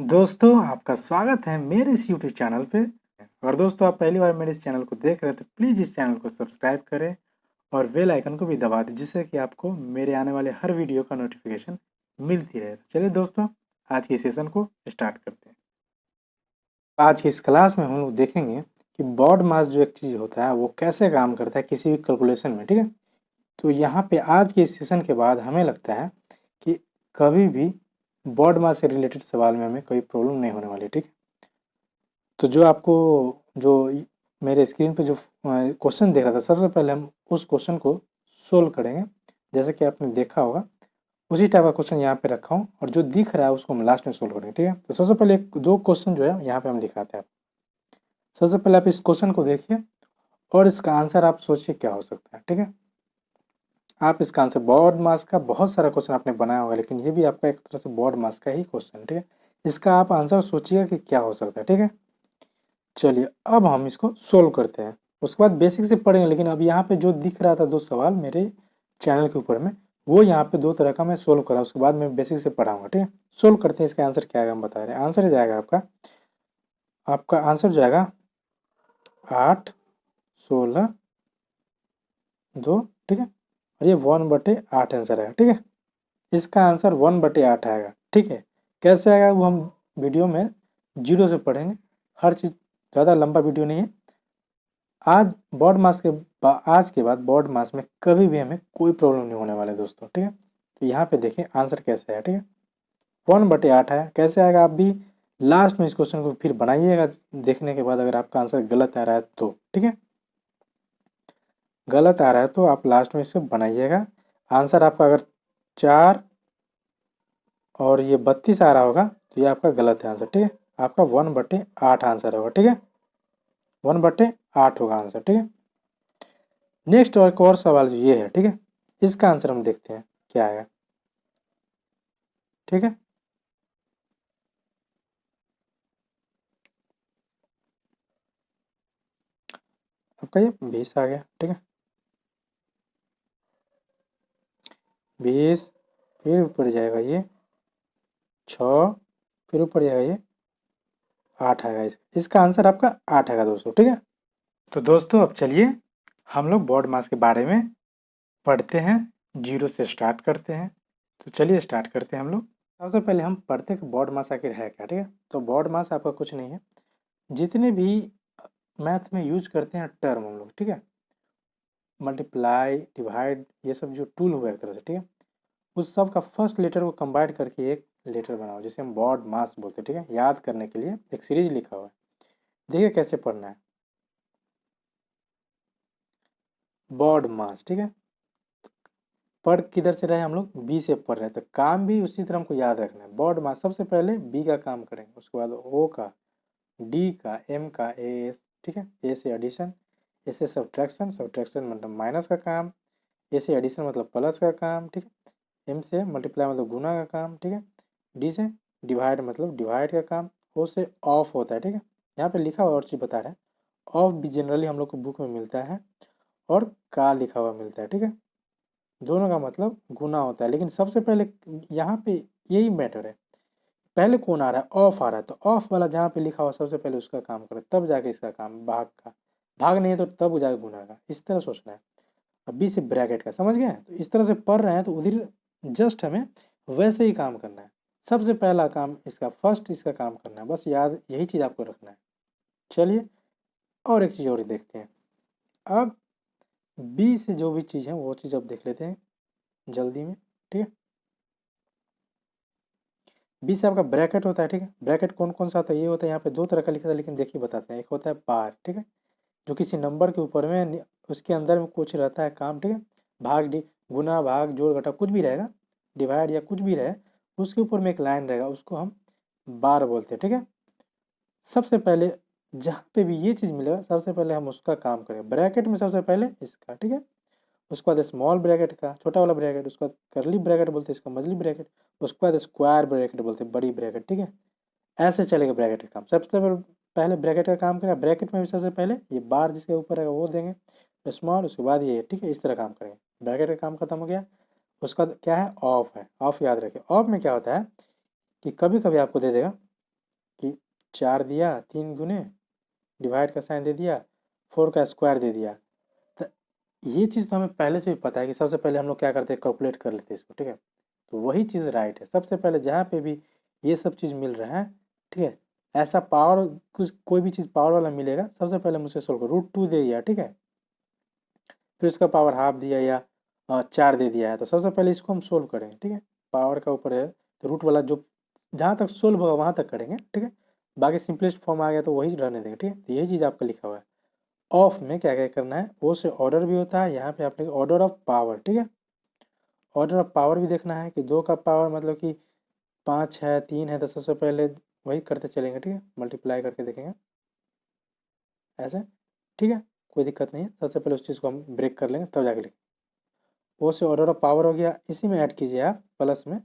दोस्तों आपका स्वागत है मेरे इस यूट्यूब चैनल पे। अगर दोस्तों आप पहली बार मेरे इस चैनल को देख रहे हैं तो प्लीज़ इस चैनल को सब्सक्राइब करें और बेल आइकन को भी दबा दें जिससे कि आपको मेरे आने वाले हर वीडियो का नोटिफिकेशन मिलती रहे। तो चलिए दोस्तों आज के सेशन को स्टार्ट करते हैं। आज की इस क्लास में हम लोग देखेंगे कि बॉड मास जो एक चीज़ होता है वो कैसे काम करता है किसी भी कैलकुलेशन में, ठीक है। तो यहाँ पे आज के इस सेशन के बाद हमें लगता है कि कभी भी बॉड मास से रिलेटेड सवाल में हमें कोई प्रॉब्लम नहीं होने वाली, ठीक है। तो जो आपको जो मेरे स्क्रीन पे जो क्वेश्चन दिख रहा था, सबसे पहले हम उस क्वेश्चन को सोल्व करेंगे। जैसे कि आपने देखा होगा उसी टाइप का क्वेश्चन यहाँ पे रखा हूँ और जो दिख रहा है उसको हम लास्ट में सोल्व करेंगे, ठीक है। तो सबसे पहले दो क्वेश्चन जो है यहाँ पे हम दिखाते हैं। सबसे पहले आप इस क्वेश्चन को देखिए और इसका आंसर आप सोचिए क्या हो सकता है, ठीक है। आप इसका आंसर बॉड मास का बहुत सारा क्वेश्चन आपने बनाया होगा, लेकिन ये भी आपका एक तरह से बॉड मास का ही क्वेश्चन, ठीक है। इसका आप आंसर सोचिएगा कि क्या हो सकता है, ठीक है। चलिए अब हम इसको सोल्व करते हैं, उसके बाद बेसिक से पढ़ेंगे। लेकिन अब यहाँ पे जो दिख रहा था दो सवाल मेरे चैनल के ऊपर में, वो यहाँ पे दो तरह का मैं सोल्व करा, उसके बाद मैं बेसिक से पढ़ाऊंगा, ठीक है। सोल्व करते हैं, इसका आंसर क्या आएगा हम बता रहे हैं। आंसर जाएगा आपका आपका आंसर जाएगा 8, 16, 2, ठीक है। और ये 1/8 आंसर आएगा, ठीक है। इसका आंसर 1/8 आएगा, ठीक है। कैसे आएगा वो हम वीडियो में जीरो से पढ़ेंगे। हर चीज़ ज़्यादा लंबा वीडियो नहीं है। आज के बाद बॉड मास में कभी भी हमें कोई प्रॉब्लम नहीं होने वाला है दोस्तों, ठीक है। तो यहाँ पे देखें आंसर कैसे है, ठीक है। 1/8 है। कैसे आएगा आप भी लास्ट में इस क्वेश्चन को फिर बनाइएगा देखने के बाद, अगर आपका आंसर गलत आ रहा है तो, ठीक है। गलत आ रहा है तो आप लास्ट में इसे बनाइएगा। आंसर आपका अगर 4 और ये 32 आ रहा होगा तो ये आपका गलत है आंसर, ठीक है। आपका 1/8 आंसर होगा, ठीक है। 1/8 होगा आंसर, ठीक है। नेक्स्ट और एक और सवाल जो ये है, ठीक है, इसका आंसर हम देखते हैं क्या आएगा, ठीक है। आपका ये 20 आ गया, ठीक है। 20 फिर ऊपर जाएगा ये 6, फिर ऊपर जाएगा ये 8 आएगा। इसका आंसर आपका 8 आएगा दोस्तों, ठीक है। तो दोस्तों अब चलिए हम लोग बॉड मास के बारे में पढ़ते हैं, जीरो से स्टार्ट करते हैं। तो चलिए स्टार्ट करते हैं हम लोग। सबसे पहले हम पढ़ते हैं कि बॉड मास आखिर है क्या, ठीक है। तो बॉड मास आपका कुछ नहीं है, जितने भी मैथ में यूज करते हैं टर्म हम लोग, ठीक है, मल्टीप्लाई डिवाइड ये सब जो टूल हुआ एक तरह से, ठीक है, उस सब का फर्स्ट लेटर को कंबाइन करके एक लेटर बनाओ जिसे हम बॉड मास बोलते हैं, ठीक है। याद करने के लिए एक सीरीज लिखा हुआ है, देखिए कैसे पढ़ना है। बॉड मास, ठीक है। पढ़ किधर से रहे हम लोग, बी से पढ़ रहे हैं, तो काम भी उसी तरह हमको याद रखना है। बॉड मास सबसे पहले बी का काम करेंगे, उसके बाद ओ का, डी का, एम का, ए एस, ठीक है। ए से एडिशन, ए से सब्ट्रैक्शन, सब्ट्रैक्शन मतलब माइनस का काम, ए से एडिशन मतलब प्लस का काम, ठीक है। एम से मल्टीप्लाई मतलब गुना का काम, ठीक है। डी से डिवाइड मतलब डिवाइड का काम। ओ से ऑफ होता है, ठीक है। यहाँ पे लिखा हुआ और चीज़ बता रहा है, ऑफ भी जनरली हम लोग को बुक में मिलता है और का लिखा हुआ मिलता है, ठीक है। दोनों का मतलब गुना होता है, लेकिन सबसे पहले यहाँ पे यही मैटर है, पहले कौन आ रहा है, ऑफ आ रहा है, तो ऑफ वाला जहाँ पे लिखा हुआ सबसे पहले उसका काम करें, तब जाके इसका काम भाग का। भाग नहीं है तो तब जाके गुना का, इस तरह सोचना है। अब बी से ब्रैकेट का, समझ गए। तो इस तरह से पढ़ रहे हैं तो उधर जस्ट हमें वैसे ही काम करना है। सबसे पहला काम इसका, फर्स्ट इसका काम करना है, बस याद यही चीज़ आपको रखना है। चलिए और एक चीज़ और देखते हैं। अब बी से जो भी चीज़ है वो चीज़ अब देख लेते हैं जल्दी में, ठीक है। बी से आपका ब्रैकेट होता है, ठीक है। ब्रैकेट कौन कौन सा होता है, ये होता है यहाँ पे दो तरह का लिखा था, लेकिन देखिए बताते हैं। एक होता है बार, ठीक है, जो किसी नंबर के ऊपर में उसके अंदर में कुछ रहता है काम, ठीक है। भाग डी, गुना भाग जोड़ घटा कुछ भी रहेगा, डिवाइड या कुछ भी रहे, उसके ऊपर में एक लाइन रहेगा, उसको हम बार बोलते हैं, ठीक है। सबसे पहले जहाँ पे भी ये चीज़ मिलेगा सबसे पहले हम उसका काम करें, ब्रैकेट में सबसे पहले इसका, ठीक है। उसके बाद स्मॉल ब्रैकेट का छोटा वाला ब्रैकेट, उसका करली ब्रैकेट बोलते हैं, इसका मजली ब्रैकेट, उसके बाद स्क्वायर ब्रैकेट बोलते हैं, बड़ी ब्रैकेट, ठीक है। ऐसे चलेगा ब्रैकेट का काम। सबसे पहले ब्रैकेट का काम करेगा, ब्रैकेट में भी सबसे पहले ये बार जिसके ऊपर रहेगा वो देंगे स्मॉल, उसके बाद ये, ठीक है। इस तरह काम करेंगे, ब्रैकेट का काम खत्म हो गया। उसका क्या है, ऑफ है। ऑफ याद रखें, ऑफ में क्या होता है कि कभी कभी आपको दे देगा 4 दिया 3 गुने, डिवाइड का साइन दे दिया, 4 का स्क्वायर दे दिया। तो ये चीज़ तो हमें पहले से भी पता है कि सबसे पहले हम लोग क्या करते हैं, कैलकुलेट कर लेते हैं इसको, ठीक है। तो वही चीज़ राइट है। सबसे पहले जहाँ पे भी ये सब चीज़ मिल रहा है, ठीक है, ऐसा पावर कुछ कोई भी चीज़ पावर वाला मिलेगा, सबसे पहले मुझसे सोल्व करो। √2 दे दिया, ठीक है, फिर उसका पावर हाफ दिया या 4 दे दिया है, तो सबसे पहले इसको हम सोल्व करेंगे, ठीक है। पावर का ऊपर है तो रूट वाला जो जहाँ तक सोल्व होगा वहाँ तक करेंगे, ठीक है। बाकी सिंपलेस्ट फॉर्म आ गया तो वही रहने देंगे, ठीक है। तो यही चीज़ आपका लिखा हुआ है। ऑफ में क्या क्या करना है, वो से ऑर्डर भी होता है, यहाँ पे आपने ऑर्डर ऑफ पावर, ठीक है। ऑर्डर ऑफ पावर भी देखना है कि 2 का पावर मतलब कि 5 है 3 है, तो सबसे पहले वही करते चलेंगे, ठीक है, मल्टीप्लाई करके देखेंगे ऐसे, ठीक है, कोई दिक्कत नहीं है। सबसे पहले उस चीज़ को हम ब्रेक कर लेंगे तब जाके लिखेंगे। वो से ऑर्डर ऑफ पावर हो गया, इसी में ऐड कीजिए आप प्लस में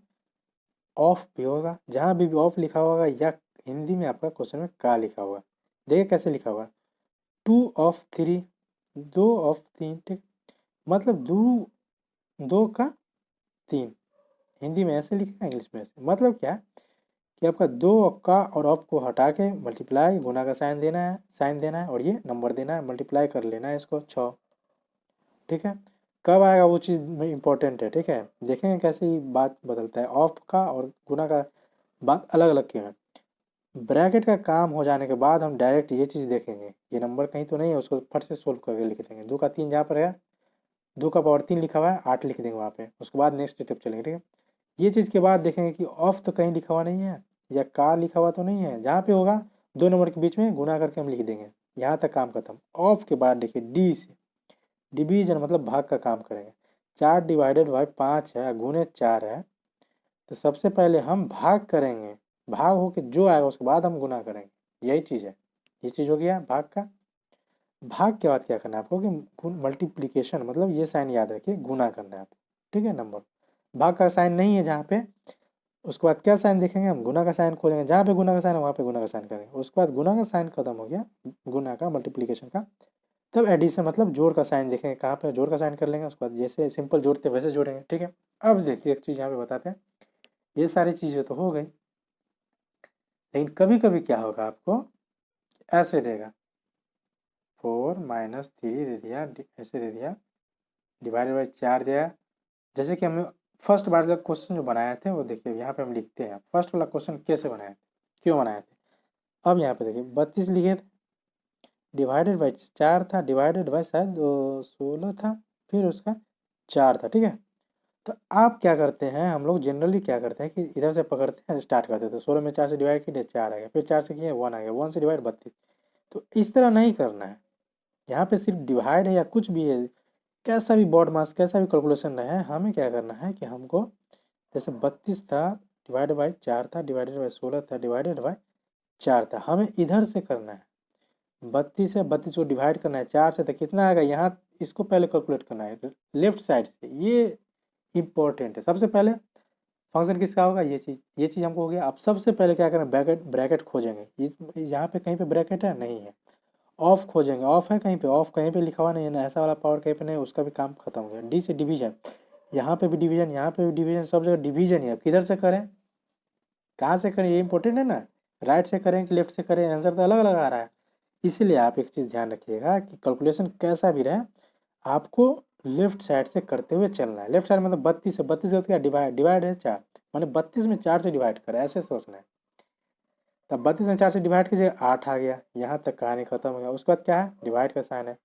ऑफ भी होगा, जहाँ भी ऑफ लिखा होगा या हिंदी में आपका क्वेश्चन में का लिखा होगा, देखिए कैसे लिखा हुआ, 2 ऑफ 3, 2 ऑफ 3, ठीक, मतलब 2 का 3, हिंदी में ऐसे लिखेगा, इंग्लिश में ऐसे। मतलब क्या कि आपका 2 का और ऑफ को हटा के मल्टीप्लाई गुना का साइन देना है और ये नंबर देना है, मल्टीप्लाई कर लेना है इसको 6, ठीक है। कब आएगा वो चीज़ में इम्पोर्टेंट है, ठीक है। देखेंगे कैसे ही बात बदलता है, ऑफ का और गुना का बात अलग अलग क्यों है। ब्रैकेट का काम हो जाने के बाद हम डायरेक्ट ये चीज़ देखेंगे, ये नंबर कहीं तो नहीं है, उसको फट से सोल्व करके लिख देंगे। 2 का 3 जहाँ पर है, 2 का पावर 3 लिखा हुआ है, 8 लिख देंगे वहाँ पे, उसके बाद नेक्स्ट स्टेप चलेंगे, ठीक है। ये चीज़ के बाद देखेंगे कि ऑफ तो कहीं लिखा हुआ नहीं है या का लिखा हुआ तो नहीं है, जहाँ पे होगा 2 नंबर के बीच में गुना करके हम लिख देंगे, यहाँ तक काम खत्म। ऑफ के बाद देखिए डी से डिवीजन मतलब भाग का काम करेंगे। 4/5 है, गुने 4 है, तो सबसे पहले हम भाग करेंगे, भाग होके जो आएगा उसके बाद हम गुना करेंगे, यही चीज़ है। ये चीज़ हो गया भाग का। भाग के बाद क्या करना है आपको कि मल्टीप्लीकेशन मतलब ये साइन याद रखिए, गुना करना है आपको, ठीक है। नंबर भाग का साइन नहीं है जहाँ पे, उसके बाद क्या साइन देखेंगे हम, गुना का साइन खोलेंगे, जहाँ पे गुना का साइन है वहाँ पे गुना का साइन करेंगे। उसके बाद गुना का साइन खत्म हो गया, गुना का मल्टीप्लीकेशन का, तब एडिशन मतलब जोड़ का साइन देखेंगे, कहाँ पे जोड़ का साइन कर लेंगे। उसके बाद जैसे सिंपल जोड़ते वैसे जोड़ेंगे, ठीक है। अब देखिए एक चीज़ यहाँ पे बताते हैं, ये सारी चीज़ें तो हो गई, लेकिन कभी कभी क्या होगा आपको ऐसे देगा, 4 - 3 दे दिया, ऐसे दे दिया, डिवाइडेड बाई 4 दिया। जैसे कि हमने फर्स्ट बार जब क्वेश्चन जो बनाए थे वो देखिए यहाँ पे हम लिखते हैं, फर्स्ट वाला क्वेश्चन कैसे बनाए थे, क्यों बनाए थे। अब यहाँ पे देखिए 32 लिखे थे, डिवाइडेड बाई 4 था, डिवाइडेड बाई शायद 16 था, फिर उसका 4 था, ठीक है। तो आप क्या करते हैं, हम लोग जनरली क्या करते हैं कि इधर से पकड़ते हैं, स्टार्ट करते थे, 16 में 4 से डिवाइड किए 4 आ गया, फिर 4 से किए 1 आ गया, 1 से डिवाइड 32। तो इस तरह नहीं करना है, यहाँ पे सिर्फ डिवाइड है या कुछ भी है, कैसा भी बॉड मास कैसा भी कैलकुलेशन रहे, हमें क्या करना है कि हमको जैसे 32 था, डिवाइडेड बाई 4 था, डिवाइडेड बाई 16 था, डिवाइडेड बाई 4 था, हमें इधर से करना है। 32 है, 32 को डिवाइड करना है 4 से, तो कितना आएगा यहाँ, इसको पहले कैलकुलेट करना है लेफ्ट साइड से, ये इंपॉर्टेंट है। सबसे पहले फंक्शन किसका होगा, ये चीज़ हमको हो गया। अब सबसे पहले क्या करना है, ब्रैकेट खोजेंगे, यहाँ पे कहीं पे ब्रैकेट है नहीं है, ऑफ खोजेंगे, ऑफ है कहीं पे, ऑफ कहीं पे लिखा हुआ नहीं है ना, ऐसा वाला पावर कहीं पे नहीं, उसका भी काम खत्म हो गया। डी से डिवीजन, यहाँ पे भी डिवीजन, यहाँ पे भी डिवीजन, सब जगह डिवीजन ही है। किधर से करें, कहाँ से करें, ये इंपॉर्टेंट है ना, राइट से करें कि लेफ्ट से करें, आंसर तो अलग अलग आ रहा है। इसीलिए आप एक चीज़ ध्यान रखिएगा कि कैलकुलेशन कैसा भी रहे, आपको लेफ्ट साइड से करते हुए चलना है। लेफ्ट साइड मतलब 32 से, 32 से क्या, डिवाइड है 4, मैंने 32 में 4 से डिवाइड करा, ऐसे सोचना है। तब 32 में 4 से डिवाइड कीजिए, 8 आ गया, यहाँ तक कहानी खत्म हो गया। उसके बाद क्या है, डिवाइड का साइन है।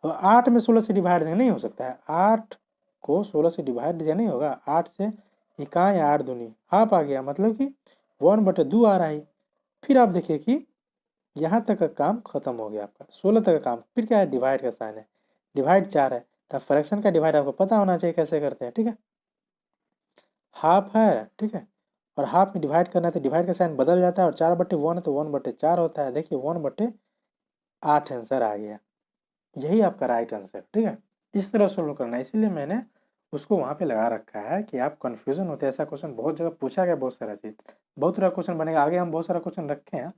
और 8 में 16 से डिवाइड नहीं हो सकता है, 8 को 16 से डिवाइड दिया नहीं होगा, 8 से इकाई 8 दूनी हाफ आ गया, मतलब कि 1/2 आ रहा है। फिर आप देखिए कि यहाँ तक का काम खत्म हो गया आपका, 16 तक का काम। फिर क्या है, डिवाइड का साइन है, डिवाइड 4 है, तब फ्रैक्शन का डिवाइड आपको पता होना चाहिए कैसे करते हैं, ठीक है। हाफ है, ठीक है, और हाफ में डिवाइड करना है तो डिवाइड का साइन बदल जाता है, और 4/1 है तो 1/4 होता है। देखिए 1/8 आंसर आ गया, यही आपका राइट आंसर, ठीक है। इस तरह सोल्व करना है, इसीलिए मैंने उसको वहाँ पे लगा रखा है कि आप कन्फ्यूजन होते हैं। ऐसा क्वेश्चन बहुत जगह पूछा गया, बहुत सारा चीज़, बहुत तरह क्वेश्चन बनेगा, आगे हम बहुत सारा क्वेश्चन रखे हैं।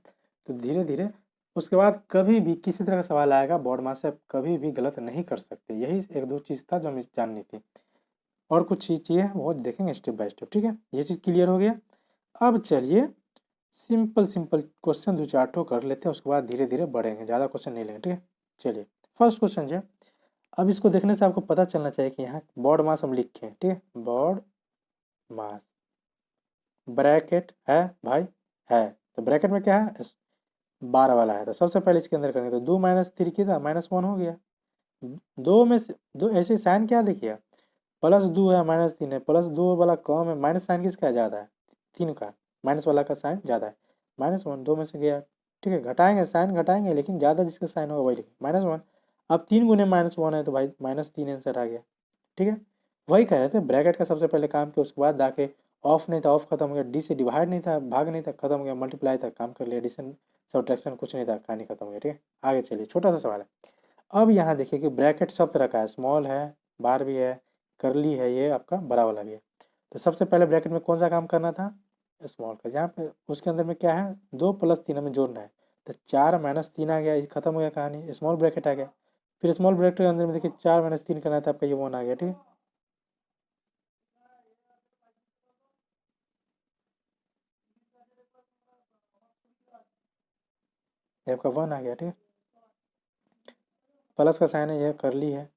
तो धीरे धीरे उसके बाद कभी भी किसी तरह का सवाल आएगा, बोर्ड मास से आप कभी भी गलत नहीं कर सकते। यही एक दो चीज़ था जो हमें जाननी थी, और कुछ चीज़ें वो देखेंगे स्टेप बाय स्टेप, ठीक है। ये चीज़ क्लियर हो गया। अब चलिए सिंपल सिंपल क्वेश्चन 2-4 ठो कर लेते हैं, उसके बाद धीरे धीरे बढ़ेंगे, ज़्यादा क्वेश्चन नहीं लेंगे, ठीक है। चलिए फर्स्ट क्वेश्चन जो है, अब इसको देखने से आपको पता चलना चाहिए कि यहाँ बॉड मास हम लिखें, ठीक है। बॉड मास ब्रैकेट है भाई, है तो ब्रैकेट में क्या है 12 वाला है, तो सबसे पहले इसके अंदर करेंगे तो 2 माइनस 3 कितना -1 हो गया। दो में से दो ऐसे साइन क्या देखिए, +2 है -3 है, +2 वाला कम है, माइनस साइन किसका ज़्यादा है 3 का, माइनस वाला का साइन ज़्यादा है, -1 2 में से गया, ठीक है। घटाएंगे साइन घटाएंगे, लेकिन ज़्यादा जिसका साइन होगा वही लिखेंगे -1। अब 3 गुने -1 है तो भाई -3 आंसर आ गया, ठीक है। वही कह रहे थे ब्रैकेट का सबसे पहले काम किया, उसके बाद जाके ऑफ नहीं था, ऑफ खत्म हो गया, डी से डिवाइड नहीं था, भाग नहीं था, खत्म हो गया, मल्टीप्लाई था, काम कर लिया, एडिशन सब्ट्रैक्शन कुछ नहीं था, कहानी खत्म हो गया, ठीक है। आगे चलिए, छोटा सा सवाल है। अब यहाँ देखिए कि ब्रैकेट सब तरह का है, स्मॉल है, बार भी है, करली है, ये आपका बड़ा वाला भी है। तो सबसे पहले ब्रैकेट में कौन सा काम करना था, स्मॉल का। यहाँ पे उसके अंदर में क्या है 2 + 3 हमें जोड़ना है, तो 4 - 3 आ गया, ये खत्म हो गया कहानी, स्मॉल ब्रैकेट आ गया। फिर स्मॉल ब्रैकेट के अंदर में देखिए 4 - 3 करना था आपका, ये 1 आ गया, ठीक है। ये आपका 1 आ गया, ठीक है। प्लस का साइन है, ये करली है,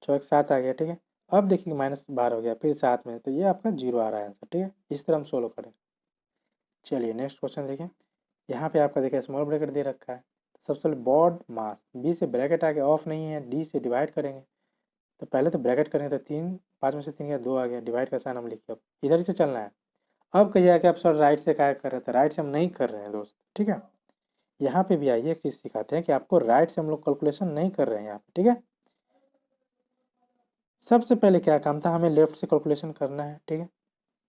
6 × 7 आ गया, ठीक है। अब देखिए -12 हो गया, फिर 7 में, तो ये आपका 0 आ रहा है आंसर, ठीक है। इस तरह हम सोल्व करें। चलिए नेक्स्ट क्वेश्चन देखें। यहाँ पे आपका देखिए स्मॉल ब्रैकेट दे रखा है, सबसे पहले बॉड मास, बी से ब्रैकेट आगे ऑफ नहीं है, डी से डिवाइड करेंगे, तो पहले तो ब्रैकेट करेंगे तो 3 5 में से 3 गया 2 आ गया, डिवाइड का साइन हम लिखे, अब इधर से चलना है। अब कहिए कि आप सर राइट से क्या कर रहे थे, राइट से हम नहीं कर रहे हैं दोस्त, ठीक है। यहाँ पे भी आइए एक चीज़ सिखाते हैं कि आपको राइट से हम लोग कैलकुलेशन नहीं कर रहे हैं यहाँ पे, ठीक है। सबसे पहले क्या काम था, हमें लेफ्ट से कैलकुलेशन करना है, ठीक है।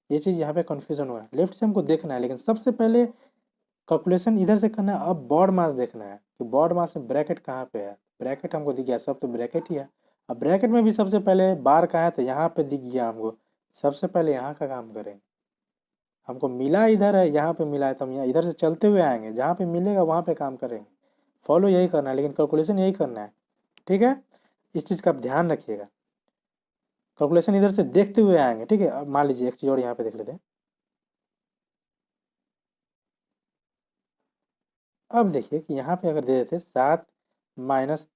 ये चीज़ यहाँ पे कन्फ्यूजन हुआ है, लेफ्ट से हमको देखना है, लेकिन सबसे पहले कैलकुलेशन इधर से करना है। अब बॉड मास देखना है कि बॉड मास में ब्रैकेट कहाँ पे है, ब्रैकेट हमको दिख गया, सब तो ब्रैकेट ही है। अब ब्रैकेट में भी सबसे पहले बार कहाँ है, तो यहाँ पे दिख गया हमको, सबसे पहले यहाँ का काम करेंगे। हमको मिला इधर है, यहाँ पे मिला है, तो हम यहाँ इधर से चलते हुए आएंगे, जहाँ पे मिलेगा वहाँ पे काम करेंगे। फॉलो यही करना है, लेकिन कैलकुलेशन यही करना है, ठीक है। इस चीज़ का आप ध्यान रखिएगा, कैलकुलेशन इधर से देखते हुए आएंगे, ठीक है। अब मान लीजिए एक चीज़ और यहाँ पे देख लेते हैं। अब देखिए कि यहाँ पे अगर दे देते 7 -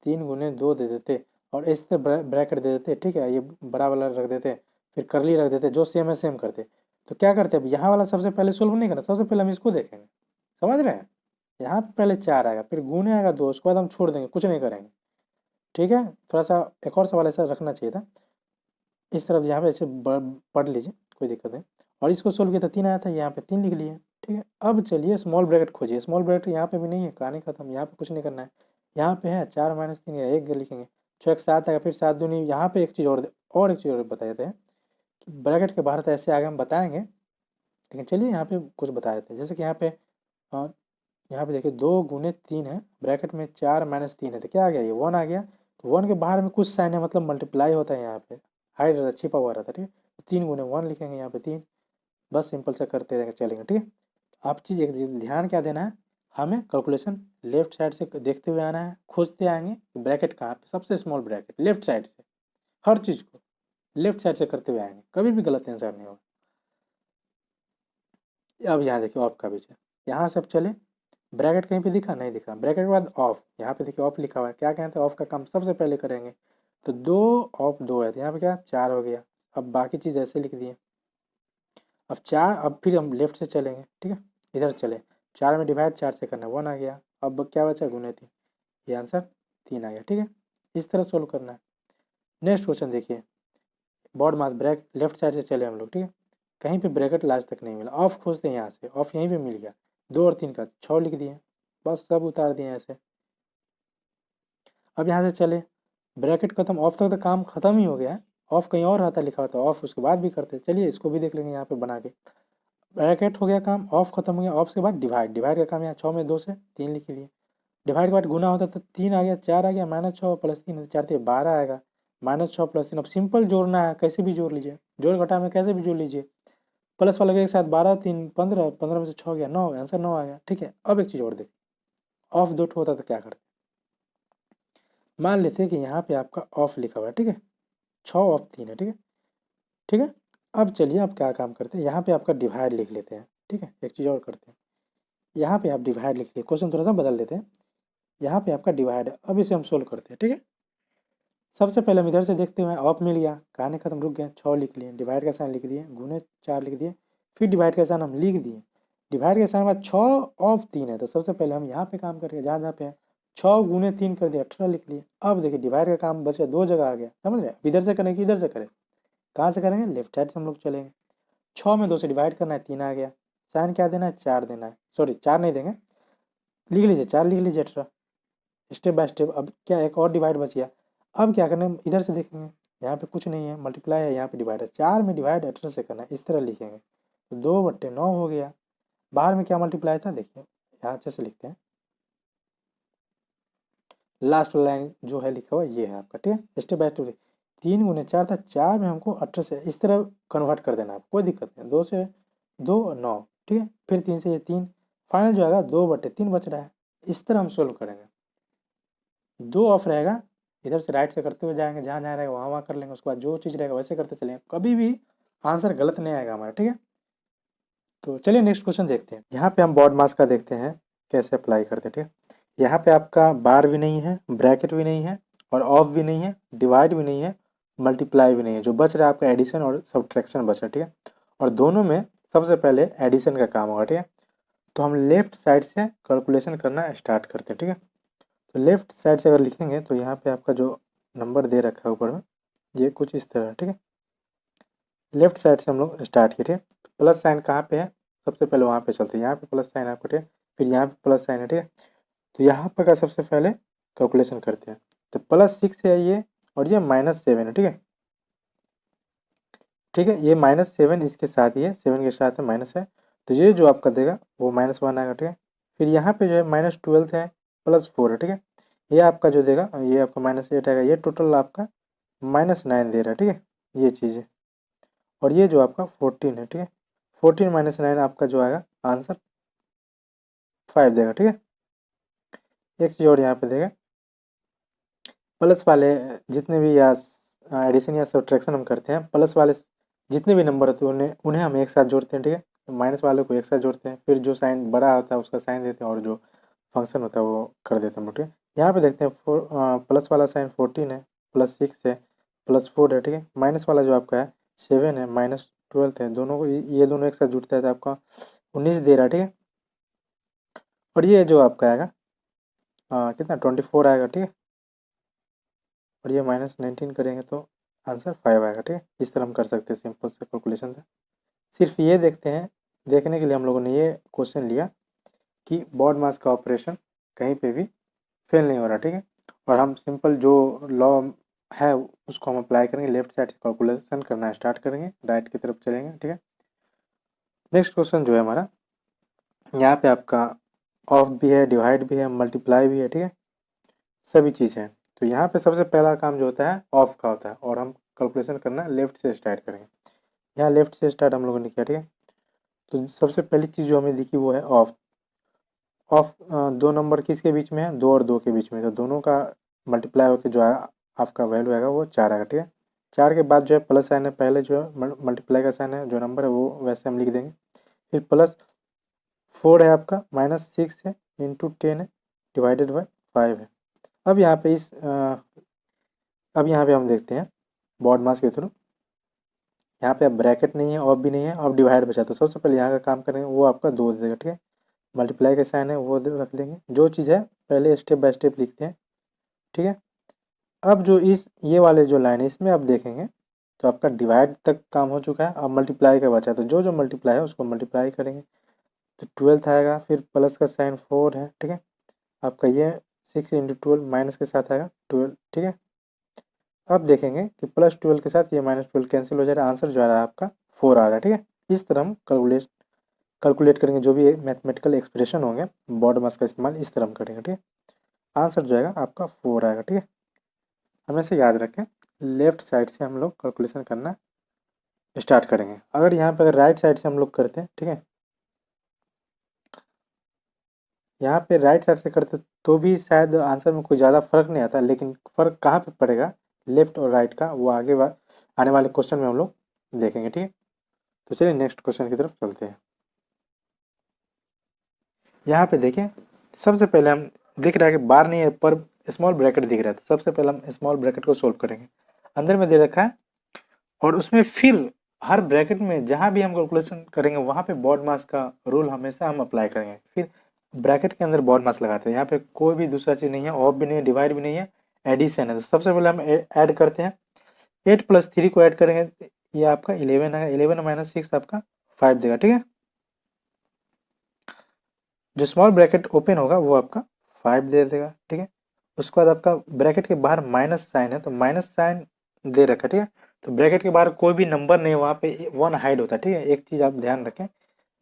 3 × 2 दे देते, और इससे ब्रैकेट दे देते, ठीक है, ये बड़ा वाला रख देते, फिर करली रख देते, जो सेम है सेम करते, तो क्या करते, अब यहाँ वाला सबसे पहले सोल्व नहीं करना, सबसे पहले हम इसको देखेंगे, समझ रहे हैं। यहाँ पे पहले 4 आएगा, फिर गुने आएगा 2, उसके बाद हम छोड़ देंगे, कुछ नहीं करेंगे, ठीक है। थोड़ा सा एक और सवाल ऐसा रखना चाहिए था, इस तरफ यहाँ पे ऐसे पढ़ लीजिए, कोई दिक्कत नहीं। और इसको सोल्व किया था 3 आया था, यहाँ पे 3 लिख लिए, ठीक है। अब चलिए स्मॉल ब्रैकेट खोजिए, स्मॉल ब्रैकेट यहाँ पे भी नहीं है, कहानी खत्म, यहाँ पे कुछ नहीं करना है। यहाँ पे है 4 - 3 है, 1 लिखेंगे, 6 × 7 आएगा, फिर 7 दूनी, यहाँ पे एक चीज़ और एक चीज़ और बता देते हैं कि ब्रैकेट के बाहर तो ऐसे आगे हम बताएंगे, लेकिन चलिए यहाँ पे कुछ बता देते हैं। जैसे कि यहाँ पे यहाँ पे देखिए 2 × 3 है, ब्रैकेट में 4 - 3 है, तो क्या आ गया, ये 1 आ गया। तो 1 के बाहर में कुछ साइन है, मतलब मल्टीप्लाई होता है, यहाँ पे हाइड रहता, छिपा हुआ रहता है, ठीक है। तो 3 × 1 लिखेंगे, यहाँ पे 3, बस सिंपल से करते रहेंगे, चलेंगे, ठीक है। आप चीज़ एक ध्यान क्या देना है, हमें कैलकुलेशन लेफ्ट साइड से देखते हुए आना है, खोजते आएंगे ब्रैकेट कहाँ पे, सबसे स्मॉल ब्रैकेट लेफ्ट साइड से, हर चीज़ को लेफ्ट साइड से करते हुए आएंगे, कभी भी गलत आंसर नहीं होगा। अब यहाँ देखिए ऑफ का बीच है, यहाँ से अब चले, ब्रैकेट कहीं पे दिखा, नहीं दिखा, ब्रैकेट के बाद ऑफ, यहाँ पे देखिए ऑफ लिखा हुआ है, क्या कहते हैं ऑफ का काम सबसे पहले करेंगे, तो 2 ऑफ 2 है, तो यहाँ पे क्या 4 हो गया। अब बाकी चीज़ ऐसे लिख दिए, अब 4, अब फिर हम लेफ्ट से चलेंगे, ठीक है, इधर चले, 4 में डिवाइड 4 से करना, 1 आ गया। अब क्या बचा, गुने 3, ये आंसर 3 आ गया, ठीक है। इस तरह सोल्व करना है। नेक्स्ट क्वेश्चन देखिए, बॉड मास ब्रैक लेफ्ट साइड से चले हम लोग, ठीक है, कहीं पे ब्रैकेट लास्ट तक नहीं मिला, ऑफ खोजते हैं, यहाँ से ऑफ यहीं पे मिल गया, 2 और 3 का 6 लिख दिए, बस सब उतार दिए ऐसे। अब यहाँ से चले, ब्रैकेट खत्म, ऑफ तक तो काम खत्म ही हो गया है, ऑफ कहीं और रहता लिखा होता, ऑफ उसके बाद भी करते, चलिए इसको भी देख लेंगे यहाँ पे बना के। ब्रैकेट हो गया काम, ऑफ खत्म हो गया, ऑफ के बाद डिवाइड, डिवाइड का काम यहाँ 6 में 2 से 3 लिख लिए, डिवाइड के बाद गुना होता तो 3 आ गया, 4 आ गया, -6 + 3 4 × 12 आएगा, -6 + 3, अब सिंपल जोड़ना है, कैसे भी जोड़ लीजिए, जोड़ घटा में कैसे भी जोड़ लीजिए, प्लस वाले के साथ 12 3 15, 15 में से 6 गया 9, आंसर 9 आ गया, ठीक है। अब एक चीज़ और देखिए, ऑफ 2 होता तो क्या करते, मान लेते हैं कि यहाँ पे आपका ऑफ लिखा हुआ है, ठीक है, 6 ऑफ 3 है, ठीक है, ठीक है। अब चलिए आप क्या काम करते हैं, यहाँ पे आपका डिवाइड लिख लेते हैं, ठीक है। एक चीज़ और करते हैं, यहाँ पे आप डिवाइड लिख लिए, क्वेश्चन थोड़ा सा बदल देते हैं। यहाँ पे आपका डिवाइड है, अब इसे हम सोल्व करते हैं, ठीक है। सबसे पहले हम इधर से देखते हुए ऑफ मिल गया, कहानी खत्म, रुक गया, 6 लिख लिए, डिवाइड का साइन लिख दिए, गुने 4 लिख दिए, फिर डिवाइड का साइन हम लिख दिए। डिवाइड के साइन बाद 6 ऑफ 3 है, तो सबसे पहले हम यहाँ पे काम करेंगे, जहाँ जहाँ पे है 6 गुने 3 कर दिया, 18 लिख लिए। अब देखिए डिवाइड का काम बचे, 2 जगह आ गया, समझ रहे, इधर से करें कि इधर से करें, कहाँ से करेंगे, लेफ्ट साइड से हम लोग चलेंगे। 6 में 2 से डिवाइड करना है, 3 आ गया, साइन क्या देना है, 4 देना है, सॉरी 4 नहीं देंगे, लिख लीजिए 4 लिख लीजिए 18, स्टेप बाय स्टेप। अब क्या एक और डिवाइड बच गया, अब क्या करना है, इधर से देखेंगे, यहाँ पे कुछ नहीं है, मल्टीप्लाई है, यहाँ पे डिवाइड है, 4 में डिवाइड 18 से करना है, इस तरह लिखेंगे, तो 2/9 हो गया। बाहर में क्या मल्टीप्लाई था, देखिए यहाँ अच्छे से लिखते हैं, लास्ट लाइन जो है लिखा हुआ ये है आपका, ठीक है, स्टेप बाय स्टेप। 3 गुने 4 था, 4 में हमको 18 से इस तरह कन्वर्ट कर देना है, कोई दिक्कत नहीं, 2 से 2 9, ठीक है, फिर 3 से ये 3, फाइनल जो आएगा 2/3 बच रहा है। इस तरह हम सोल्व करेंगे, 2 ऑफ रहेगा, इधर से राइट से करते हुए जाएंगे, जहाँ जहाँ रहेगा वहाँ वहाँ कर लेंगे, उसके बाद जो चीज़ रहेगा वैसे करते चलेंगे, कभी भी आंसर गलत नहीं आएगा हमारा, ठीक है। तो चलिए नेक्स्ट क्वेश्चन देखते हैं। यहाँ पे हम बॉड मास का देखते हैं कैसे अप्लाई करते हैं, ठीक है। यहाँ पे आपका बार भी नहीं है, ब्रैकेट भी नहीं है, और ऑफ भी नहीं है, डिवाइड भी नहीं है, मल्टीप्लाई भी नहीं है, जो बच रहा है आपका एडिशन और सब्ट्रैक्शन बच रहा है, ठीक है। और दोनों में सबसे पहले एडिशन का काम होगा, ठीक है। तो हम लेफ्ट साइड से कैलकुलेशन करना स्टार्ट करते हैं, ठीक है। तो लेफ्ट साइड से अगर लिखेंगे तो यहाँ पे आपका जो नंबर दे रखा है ऊपर में, ये कुछ इस तरह, ठीक है। लेफ्ट साइड से हम लोग स्टार्ट किए, ठीक है। प्लस साइन कहाँ पे है, सबसे पहले वहाँ पे चलते हैं, यहाँ पे प्लस साइन है आपको, ठीक है, फिर यहाँ पे प्लस साइन है, ठीक है। तो यहाँ पर का सबसे पहले कैलकुलेशन करते हैं, तो +6 है ये, और ये -7 है, ठीक है। ठीक है, ये -7 इसके साथ ही है, 7 के साथ है माइनस है, तो ये जो आपका देगा वो -1 आएगा, ठीक है। फिर यहाँ पे जो है -12 है, +4 है, ठीक है। ये आपका जो देगा ये आपका -8 आएगा, ये टोटल आपका -9 दे रहा है, ठीक है, ये चीज़ है। और ये जो आपका 14 है, ठीक है, 14 -9 आपका जो आएगा आंसर 5 देगा, ठीक है। एक चीज़ और यहाँ पे देगा, प्लस वाले जितने भी या एडिशन या सब्ट्रैक्शन हम करते हैं, प्लस वाले जितने भी नंबर होते हैं उन्हें उन्हें हम एक साथ जोड़ते हैं, ठीक है। माइनस वाले को एक साथ जोड़ते हैं, फिर जो साइन बड़ा होता है उसका साइन देते हैं, और जो फंक्शन होता है वो कर देते हैं, ठीक है। यहाँ पे देखते हैं प्लस वाला साइन 14 है, +6 है, +4 है, ठीक है। माइनस वाला जो आपका है 7 है, -12 है, दोनों को ये दोनों एक साथ जुड़ता है तो आपका 19 दे रहा है, ठीक है। और ये जो आपका आएगा कितना 24 आएगा, ठीक है। और ये -19 करेंगे तो आंसर 5 आएगा, ठीक है। इस तरह हम कर सकते हैं, सिंपल से कैलकुलेशन था। सिर्फ ये देखते हैं, देखने के लिए हम लोगों ने ये क्वेश्चन लिया कि बॉड मास का ऑपरेशन कहीं पे भी फेल नहीं हो रहा, ठीक है। और हम सिंपल जो लॉ है उसको हम अप्लाई करेंगे, लेफ्ट साइड से कैलकुलेशन करना स्टार्ट करेंगे, राइट की तरफ चलेंगे, ठीक है। नेक्स्ट क्वेश्चन जो है हमारा, यहाँ पे आपका ऑफ भी है, डिवाइड भी है, मल्टीप्लाई भी है, ठीक है, सभी चीज़ है। तो यहाँ पे सबसे पहला काम जो होता है ऑफ का होता है, और हम कैलकुलेशन करना लेफ्ट से स्टार्ट करेंगे। यहाँ लेफ्ट से स्टार्ट हम लोगों ने किया, ठीक है। तो सबसे पहली चीज़ जो हमें दिखी वो है ऑफ। ऑफ 2 नंबर किसके बीच में है, 2 और 2 के बीच में, तो दोनों का मल्टीप्लाई होकर जो है आपका वैल्यू आएगा वो 4 आएगा, ठीक है। 4 के बाद जो है प्लस साइन है, पहले जो है मल्टीप्लाई का साइन है, जो नंबर है वो वैसे हम लिख देंगे। फिर +4 है आपका, -6 है, इंटू 10 है, डिवाइडेड बाई 5 है। अब यहाँ पे अब यहाँ पे हम देखते हैं बॉड मास के थ्रू, यहाँ पे अब ब्रैकेट नहीं है, ऑफ भी नहीं है, अब डिवाइड बचा, तो सबसे पहले यहाँ का काम करेंगे, वो आपका 2 दे देगा, ठीक है। मल्टीप्लाई का साइन है वो रख देंगे, जो चीज़ है पहले स्टेप बाय स्टेप लिखते हैं, ठीक है। अब जो ये वाले जो लाइन है इसमें आप देखेंगे तो आपका डिवाइड तक काम हो चुका है, अब मल्टीप्लाई का बचा है, तो जो जो मल्टीप्लाई है उसको मल्टीप्लाई करेंगे, तो 12 आएगा, फिर प्लस का साइन 4 है, ठीक है। आपका ये 6 × 12 माइनस के साथ आएगा 12, ठीक है। अब देखेंगे कि +12 के साथ ये -12 कैंसिल हो जाएगा, आंसर जो आ रहा है आपका 4 आ रहा है, ठीक है। इस तरह हम कैलकुलेट करेंगे, जो भी मैथमेटिकल एक्सप्रेशन होंगे बॉड मास का इस्तेमाल इस तरह हम करेंगे, ठीक है। आंसर जो आएगा आपका 4 आएगा, ठीक है। हमेशा याद रखें, लेफ्ट साइड से हम लोग कैलकुलेशन करना स्टार्ट करेंगे। अगर यहाँ पे अगर राइट साइड से हम लोग करते हैं, ठीक है, यहाँ पे राइट साइड से करते तो भी शायद आंसर में कोई ज़्यादा फर्क नहीं आता, लेकिन फ़र्क कहाँ पे पड़ेगा लेफ्ट और राइट का, वो आने वाले क्वेश्चन में हम लोग देखेंगे, ठीक है। तो चलिए नेक्स्ट क्वेश्चन की तरफ चलते हैं। यहाँ पे देखिए सबसे पहले हम दिख रहा है कि बार नहीं है पर स्मॉल ब्रैकेट दिख रहा है, तो सबसे पहले हम स्मॉल ब्रैकेट को सोल्व करेंगे। अंदर में दे रखा है और उसमें फिर हर ब्रैकेट में जहाँ भी हम कैलकुलेशन करेंगे वहाँ पे बॉड मास का रूल हमेशा हम अप्लाई करेंगे। फिर ब्रैकेट के अंदर बॉड मास लगाते हैं। यहाँ पे कोई भी दूसरा चीज़ नहीं है, ऑफ भी नहीं है, डिवाइड भी नहीं है, एडिशन है। तो सबसे पहले हम ऐड करते हैं। 8 + 3 को ऐड करेंगे तो ये आपका 11 है। 11 - 6 आपका 5 देगा, ठीक है। जो स्मॉल ब्रैकेट ओपन होगा वो आपका 5 दे देगा, ठीक है। उसके बाद आपका ब्रैकेट के बाहर माइनस साइन है, तो माइनस साइन दे रखा है, ठीक है। तो ब्रैकेट के बाहर कोई भी नंबर नहीं है, वहाँ पे 1 हाइड होता है, ठीक है। एक चीज़ आप ध्यान रखें,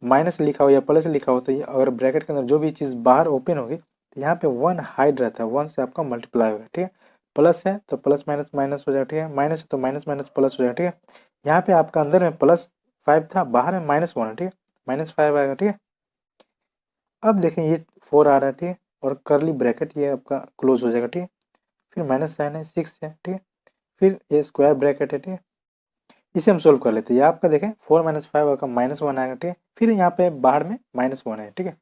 माइनस लिखा हो या प्लस लिखा हो तो ये अगर ब्रैकेट के अंदर जो भी चीज़ बाहर ओपन होगी तो यहाँ पे 1 हाइड रहता है, 1 से आपका मल्टीप्लाई होगा, ठीक है। प्लस है तो प्लस माइनस माइनस हो जाएगा, ठीक है। माइनस है तो माइनस माइनस प्लस हो जाएगा, ठीक है। यहाँ पे आपका अंदर में +5 था, बाहर में -1 है, ठीक है। -5 आएगा, ठीक है। अब देखें ये 4 आ रहा है, ठीक है। और करली ब्रैकेट ये आपका क्लोज हो जाएगा, ठीक है। फिर माइनस साइन है, 6 है, ठीक है। फिर ये स्क्वायर ब्रैकेट है, ठीक है। इसे हम सोल्व कर लेते हैं। ये आपका देखें 4 - 5 आपका -1 आएगा, ठीक है। फिर यहाँ पे बाहर में -1 है, ठीक है।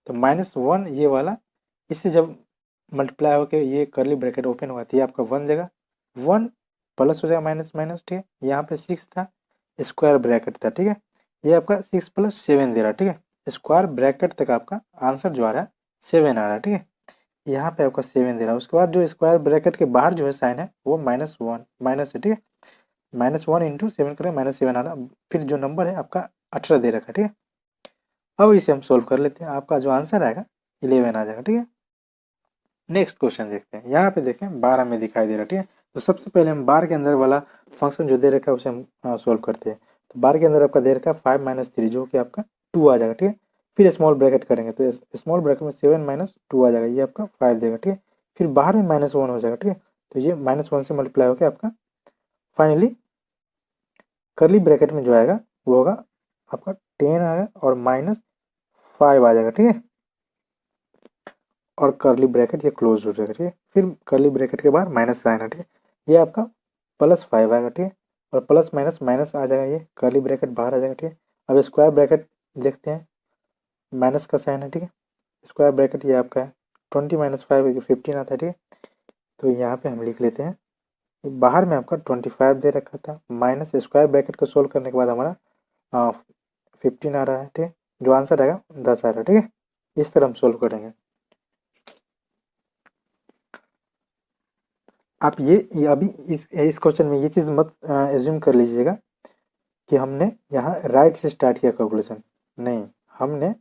तो -1 ये वाला, इससे जब मल्टीप्लाई होकर ये करली ब्रैकेट ओपन हुआ तो ये आपका 1 देगा, 1 प्लस हो जाएगा माइनस माइनस, ठीक है। यहाँ पे 6 था, स्क्वायर ब्रैकेट था, ठीक है। ये आपका 6 + 7 दे रहा है, ठीक है। स्क्वायर ब्रैकेट तक आपका आंसर जो आ रहा है 7 आ रहा है, ठीक है। यहाँ पे आपका 7 दे रहा है। उसके बाद जो स्क्वायर ब्रैकेट के बाहर जो है साइन है वो -1 माइनस है, ठीक है। -1 × 7 करें -7 आ रहा। फिर जो नंबर है आपका 18 दे रखा है, ठीक है। अब इसे हम सोल्व कर लेते हैं। आपका जो आंसर आएगा 11 आ जाएगा, ठीक है। नेक्स्ट क्वेश्चन देखते हैं। यहाँ पे देखें बार हमें दिखाई दे रहा है, ठीक है। तो सबसे पहले हम बार के अंदर वाला फंक्शन जो दे रखा है उसे हम सोल्व करते हैं। तो बार के अंदर आपका दे रखा है 5 - 3 जो कि आपका 2 आ जाएगा, ठीक है। फिर स्मॉल ब्रैकेट करेंगे तो स्मॉल ब्रैकेट में 7 - 2 आ जाएगा, ये आपका 5 देगा, ठीक है। फिर बाहर में -1 हो जाएगा, ठीक है। तो ये -1 से मल्टीप्लाई होकर आपका फाइनली करली ब्रैकेट में जो आएगा वो होगा आपका 10 आएगा और -5 आ जाएगा, ठीक है। और करली ब्रैकेट ये क्लोज हो जाएगा, ठीक है। फिर करली ब्रैकेट के बाद माइनस साइन है, ठीक है। ये आपका +5 आएगा, ठीक है। और प्लस माइनस माइनस आ जाएगा, ये करली ब्रैकेट बाहर आ जाएगा, ठीक है। अब स्क्वायर ब्रैकेट देखते हैं, माइनस का साइन है, ठीक है। स्क्वायर ब्रैकेट ये आपका है 20 - 5 15 आता है, ठीक है। तो यहाँ पे हम लिख लेते हैं, बाहर में आपका 25 दे रखा था, माइनस स्क्वायर ब्रैकेट को सोल्व करने के बाद हमारा 15 आ रहा है, ठीक है। जो आंसर आएगा 10 आ रहा है, ठीक है। इस तरह हम सोल्व करेंगे। आप ये अभी इस क्वेश्चन में ये चीज़ मत एज्यूम कर लीजिएगा कि हमने यहाँ राइट से स्टार्ट किया कैलकुलेशन, नहीं। हमने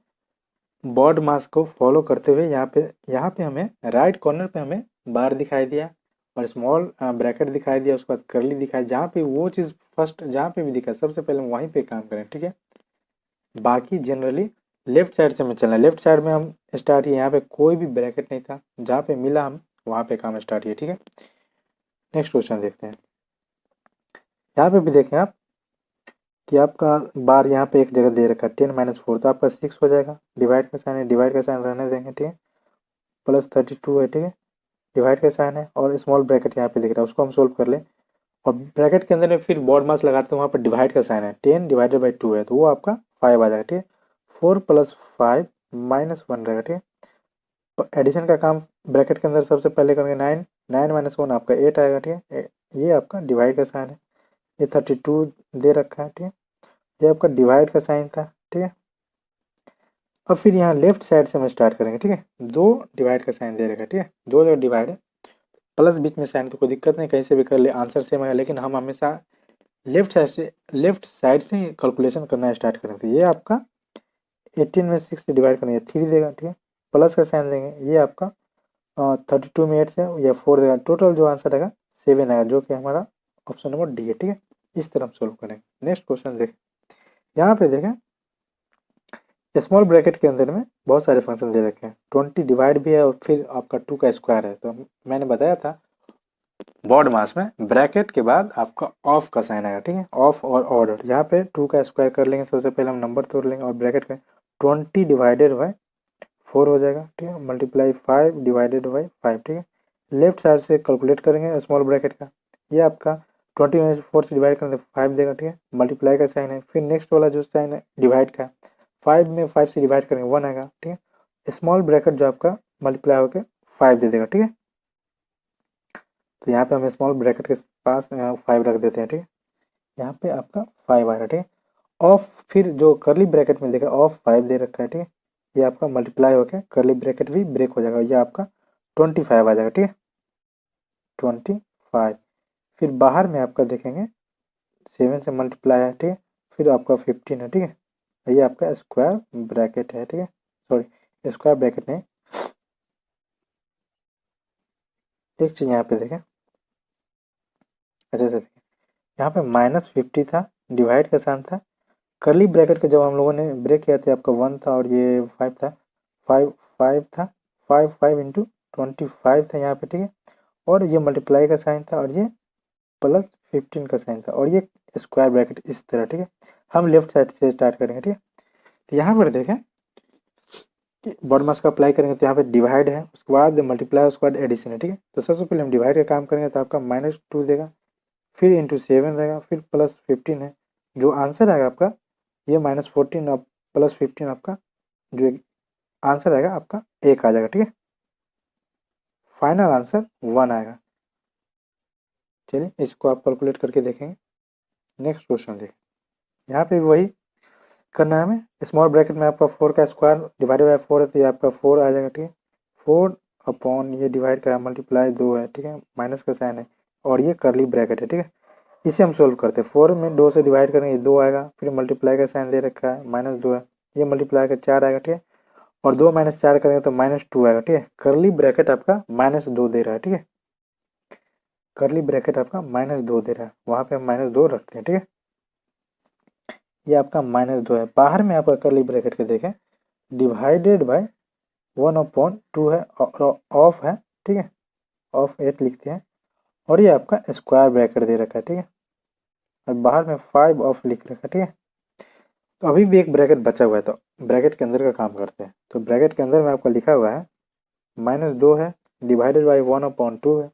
बॉड मास को फॉलो करते हुए यहाँ पे हमें राइट कॉर्नर पे हमें बार दिखाई दिया और स्मॉल ब्रैकेट दिखाई दिया, उसके बाद करली दिखाई। जहाँ पे वो चीज़ फर्स्ट जहाँ पे भी दिखा सबसे पहले हम वहीं पे काम करें, ठीक है। बाकी जनरली लेफ्ट साइड से हमें चलना है। लेफ्ट साइड में हम स्टार्ट किए, यहाँ पे कोई भी ब्रैकेट नहीं था, जहाँ पे मिला हम वहाँ पे काम स्टार्ट किए, ठीक है। नेक्स्ट क्वेश्चन देखते हैं। यहाँ पे भी देखें आप कि आपका बार यहाँ पे एक जगह दे रखा है 10 - 4, तो आपका 6 हो जाएगा। डिवाइड का साइन है, डिवाइड का साइन रहने देंगे, ठीक है। +32 है, ठीक है। डिवाइड का साइन है और स्मॉल ब्रैकेट यहाँ पे दिख रहा है, उसको हम सोल्व कर लें। और ब्रैकेट के अंदर में फिर बॉड मास लगाते हैं, वहाँ पर डिवाइड का साइन है, 10/2 है, तो वो आपका 5 आ जाएगा, ठीक है। 4 + 5 -1 रहेगा, ठीक है। एडिशन का काम ब्रैकेट के अंदर सबसे पहले करेंगे, 9 - 1 आपका 8 आएगा, ठीक है। ये आपका डिवाइड का साइन है। ये 32 दे रखा है, ठीक है। ये आपका डिवाइड का साइन था, ठीक है। अब फिर यहाँ लेफ्ट साइड से हम स्टार्ट करेंगे, ठीक है। 2 डिवाइड का साइन दे रखा है, ठीक है। 2 जगह डिवाइड है, प्लस बीच में साइन तो कोई दिक्कत नहीं, कहीं से भी कर ले, आंसर सेम है। लेकिन हम हमेशा लेफ्ट साइड से कैलकुलेशन करना स्टार्ट करेंगे। ये आपका 18 में 6 से डिवाइड करेंगे 3 देगा, ठीक है। प्लस का साइन देंगे, ये आपका 32 में 8 से या 4 देगा। टोटल जो आंसर आएगा 7 आएगा, जो कि हमारा ऑप्शन नंबर डी है, ठीक है। इस तरह हम सोल्व करेंगे। नेक्स्ट क्वेश्चन देखें। यहाँ पे देखें स्मॉल ब्रैकेट के अंदर में बहुत सारे फंक्शन दे रखे हैं। 20 डिवाइड भी है और फिर आपका 2 का स्क्वायर है। तो मैंने बताया था बॉड मास में ब्रैकेट के बाद आपका ऑफ का साइन आएगा, ठीक है। ऑफ और ऑर्डर, यहाँ पे 2 का स्क्वायर कर लेंगे। सबसे पहले हम नंबर तोड़ लेंगे और ब्रैकेट में 20 डिवाइडेड बाई 4 हो जाएगा, ठीक है। मल्टीप्लाई 5 डिवाइडेड बाई 5, ठीक है। लेफ्ट साइड से कैलकुलेट करेंगे स्मॉल ब्रैकेट का, ये आपका 20 में 4 से डिवाइड करेंगे 5 देगा, ठीक है। मल्टीप्लाई का साइन है। फिर नेक्स्ट वाला जो साइन है डिवाइड का, 5 में 5 से डिवाइड करेंगे 1 आएगा, ठीक है। स्मॉल ब्रैकेट जो आपका मल्टीप्लाई होकर 5 दे देगा, ठीक है। तो यहाँ पे हम स्मॉल ब्रैकेट के पास 5 रख देते हैं, ठीक है। यहाँ पे आपका 5 आ रहा है, ठीक है। ऑफ, फिर जो करली ब्रैकेट में देखा ऑफ 5 दे रखा है, ठीक है। ये आपका मल्टीप्लाई होकर करली ब्रैकेट भी ब्रेक हो जाएगा, ये आपका 25 आ जाएगा, ठीक है। 25। फिर बाहर में आपका देखेंगे 7 से मल्टीप्लाई है, ठीक है। फिर आपका 15 है, ठीक है। ये आपका स्क्वायर ब्रैकेट है, ठीक है। सॉरी, स्क्वायर ब्रैकेट नहीं। एक चीज यहाँ पे देखें अच्छे से, देखें यहाँ पे -50 था, डिवाइड का साइन था। करली ब्रैकेट का जब हम लोगों ने ब्रेक किया था आपका 1 था और ये 5 था, 5 था, 5 इंटू 25 था यहाँ पे, ठीक है। और ये मल्टीप्लाई का साइन था और ये +15 का साइन था और ये स्क्वायर ब्रैकेट इस तरह, ठीक है। हम लेफ्ट साइड से स्टार्ट करेंगे, ठीक है। तो यहाँ पर देखें कि बॉड मास का अप्लाई करेंगे तो यहाँ पे डिवाइड है, उसके बाद मल्टीप्लाई, उसके बाद एडिशन है, ठीक है। तो सबसे पहले हम डिवाइड का काम करेंगे तो आपका -2 देगा, फिर इंटू 7 रहेगा, फिर +15 है। जो आंसर आएगा आपका ये -14 और +15 आपका जो आंसर आएगा आपका 1 आ जाएगा, ठीक है। फाइनल आंसर 1 आएगा। चलिए इसको आप कैलकुलेट करके देखेंगे। नेक्स्ट क्वेश्चन देखें, यहाँ पे भी वही करना है हमें। स्मॉल ब्रैकेट में आपका 4 का स्क्वायर डिवाइडेड बाय 4 है तो ये आपका 4 आ जाएगा, ठीक है। 4 अपॉन ये डिवाइड का मल्टीप्लाई 2 है, ठीक है, माइनस का साइन है और ये करली ब्रैकेट है, ठीक है। इसे हम सोल्व करते हैं। 4 में 2 से डिवाइड करेंगे 2 आएगा, फिर मल्टीप्लाई का साइन दे रखा है -2 है, ये मल्टीप्लाई का 4 आएगा, ठीक है। और 2 - 4 करेंगे तो -2 आएगा, ठीक है। करली ब्रैकेट आपका -2 दे रहा है, ठीक है। करली ब्रैकेट आपका -2 दे रहा है, वहाँ पे हम -2 रखते हैं, ठीक है। ये आपका -2 है। बाहर में आपका करली ब्रैकेट के देखें डिवाइडेड बाय 1/2 है और ऑफ है, ठीक है, ऑफ 8 लिखते हैं और ये आपका स्क्वायर ब्रैकेट दे रखा है, ठीक है। और बाहर में 5 ऑफ लिख रखा है, ठीक है। तो अभी भी एक ब्रैकेट बचा हुआ है तो ब्रैकेट के अंदर का काम करते हैं। तो ब्रैकेट के अंदर में आपका लिखा हुआ है -2 है, डिवाइडेड बाई 1/2 है,